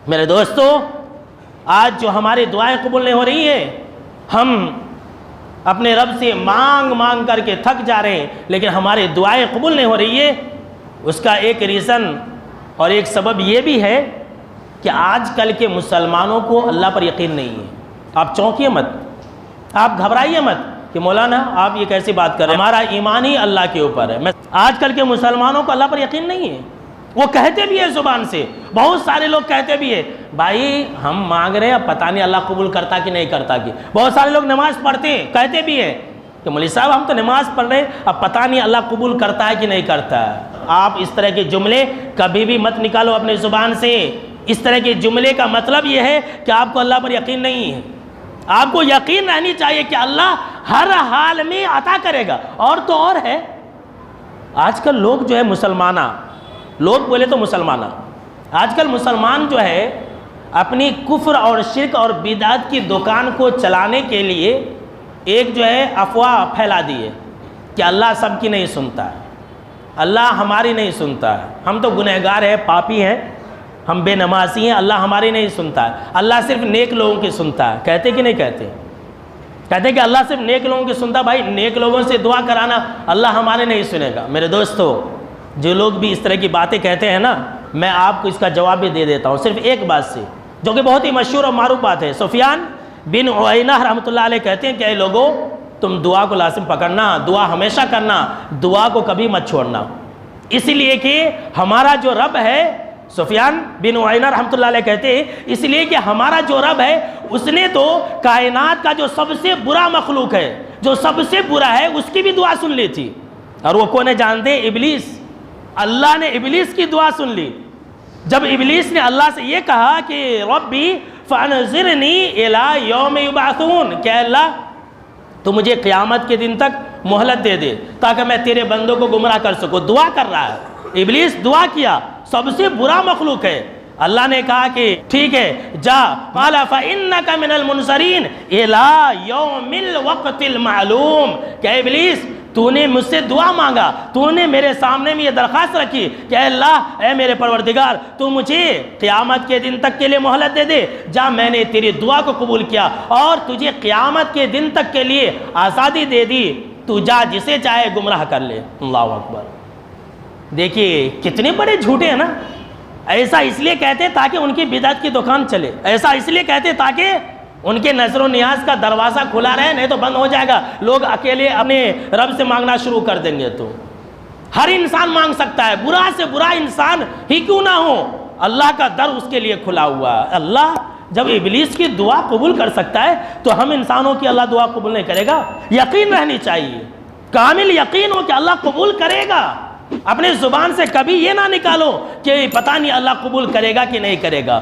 میرے دوستو، آج جو ہماری دعائیں قبول نہیں ہو رہی ہیں، ہم اپنے رب سے مانگ مانگ کر کے تھک جا رہے ہیں، لیکن ہماری دعائیں قبول نہیں ہو رہی ہے۔ اس کا ایک ریزن اور ایک سبب یہ بھی ہے کہ آج کل کے مسلمانوں کو اللہ پر یقین نہیں ہے۔ آپ چونکیے مت، آپ گھبرائیے مت کہ مولانا آپ یہ کیسی بات کر رہے ہیں، ہمارا ایمان ہی اللہ کے اوپر ہے۔ آج کل کے مسلمانوں کو اللہ پر یقین نہیں ہے۔ وہ کہتے بھی ہیں زبان سے، بہت سارے لوگ کہتے بھی ہیں بھائی ہم مانگ رہے ہیں، اب پتہ نہیں اللہ قبول کرتا کہ نہیں کرتا کہ۔ بہت سارے لوگ نماز پڑھتے ہیں، کہتے بھی ہیں کہ مولوی صاحب ہم تو نماز پڑھ رہے ہیں، اب پتہ نہیں اللہ قبول کرتا ہے کہ نہیں کرتا ہے۔ آپ اس طرح کے جملے کبھی بھی مت نکالو اپنے زبان سے۔ اس طرح کے جملے کا مطلب یہ ہے کہ آپ کو اللہ پر یقین نہیں ہے۔ آپ کو یقین رہنی چاہیے کہ اللہ ہر حال میں عطا کرے گا۔ اور تو اور ہے، آج کل لوگ جو ہے مسلمانہ، لوگ بولے تو مسلمانہ، آج کل مسلمان جو ہے اپنی کفر اور شرک اور بدعت کی دکان کو چلانے کے لیے ایک جو ہے افواہ پھیلا دی ہے کہ اللہ سب کی نہیں سنتا ہے، اللہ ہماری نہیں سنتا ہے، ہم تو گنہگار ہیں، پاپی ہیں، ہم بے نمازی ہیں، اللہ ہماری نہیں سنتا ہے، اللہ صرف نیک لوگوں کی سنتا ہے۔ کہتے کہ نہیں کہتے؟ کہتے کہ اللہ صرف نیک لوگوں کی سنتا ہے۔ بھائی نیک لوگوں سے دعا کرانا اللہ ہمارے نہیں سنے گا۔ میرے دوستو، جو لوگ بھی اس طرح کی باتیں کہتے ہیں نا، میں آپ کو اس کا جواب بھی دے دیتا ہوں صرف ایک بات سے، جو کہ بہت ہی مشہور اور معروف بات ہے۔ سفیان بن عیینہ رحمۃ اللہ علیہ کہتے ہیں کہ اے لوگوں، تم دعا کو لازم پکڑنا، دعا ہمیشہ کرنا، دعا کو کبھی مت چھوڑنا، اس لیے کہ ہمارا جو رب ہے، سفیان بن عیینہ رحمۃ اللہ علیہ کہتے ہیں اس لیے کہ ہمارا جو رب ہے اس نے تو کائنات کا جو سب سے برا مخلوق ہے، جو سب سے برا ہے، اس کی بھی دعا سن لی تھی۔ اور وہ کون ہے جانتے ہیں؟ ابلیس۔ اللہ نے ابلیس کی دعا سن لی۔ جب ابلیس نے اللہ سے یہ کہا کہ ربی فانظرنی الی یوم یبعثون، کہ اللہ تو مجھے قیامت کے دن تک مہلت دے دے تاکہ میں تیرے بندوں کو گمراہ کر سکوں، دعا کر رہا ہے ابلیس، دعا کیا، سب سے برا مخلوق ہے۔ اللہ نے کہا کہ ٹھیک ہے جا، قال فإنک من المنظرین الی یوم الوقت المعلوم، کہ ابلیس تو نے مجھ سے دعا مانگا، تو نے میرے سامنے میں یہ درخواست رکھی کہ اے اللہ، اے میرے پروردگار، تو مجھے قیامت کے دن تک کے لیے مہلت دے دے، جا میں نے تیری دعا کو قبول کیا اور تجھے قیامت کے دن تک کے لیے آزادی دے دی، تو جا جسے چاہے گمراہ کر لے۔ اللہ اکبر۔ دیکھیے کتنے بڑے جھوٹے ہیں نا۔ ایسا اس لیے کہتے تاکہ ان کی بدعت کی دکان چلے، ایسا اس لیے کہتے تاکہ ان کے نظر و نیاز کا دروازہ کھلا رہے، نہیں تو بند ہو جائے گا، لوگ اکیلے اپنے رب سے مانگنا شروع کر دیں گے۔ تو ہر انسان مانگ سکتا ہے، برا سے برا انسان ہی کیوں نہ ہو، اللہ کا در اس کے لیے کھلا ہوا ہے۔ اللہ جب ابلیس کی دعا قبول کر سکتا ہے تو ہم انسانوں کی اللہ دعا قبول نہیں کرے گا؟ یقین رہنی چاہیے، کامل یقین ہو کہ اللہ قبول کرے گا۔ اپنے زبان سے کبھی یہ نہ نکالو کہ پتہ نہیں اللہ قبول کرے گا کہ نہیں کرے گا۔